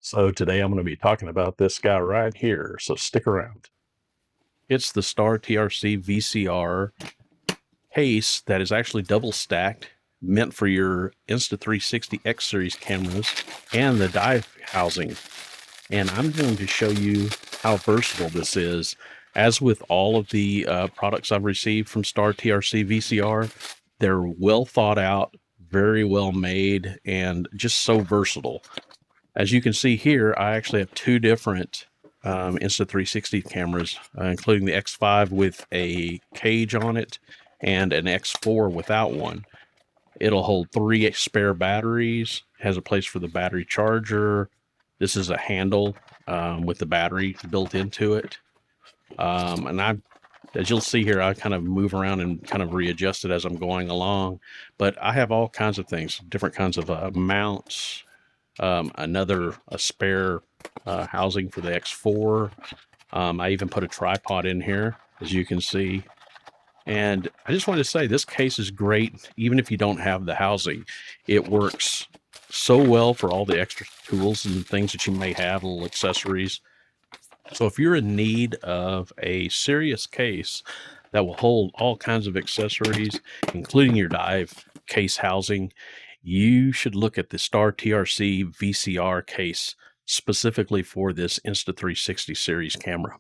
So today I'm going to be talking about this guy right here, so stick around. It's the STARTRC VCR case that is actually double stacked, meant for your Insta360 X series cameras and the dive housing. And I'm going to show you how versatile this is. As with all of the products I've received from STARTRC VCR, they're well thought out, very well made, and just so versatile. As you can see here, I actually have two different Insta360 cameras, including the X5 with a cage on it and an X4 without one. It'll hold 3 spare batteries, has a place for the battery charger. This is a handle with the battery built into it. As you'll see here, I kind of move around and kind of readjust it as I'm going along. But I have all kinds of things, different kinds of mounts, a spare housing for the X4. I even put a tripod in here, as you can see. And I just wanted to say this case is great, even if you don't have the housing. It works so well for all the extra tools and things that you may have, little accessories. So if you're in need of a serious case that will hold all kinds of accessories, including your dive case housing, you should look at the STARTRC VCR case specifically for this Insta360 series camera.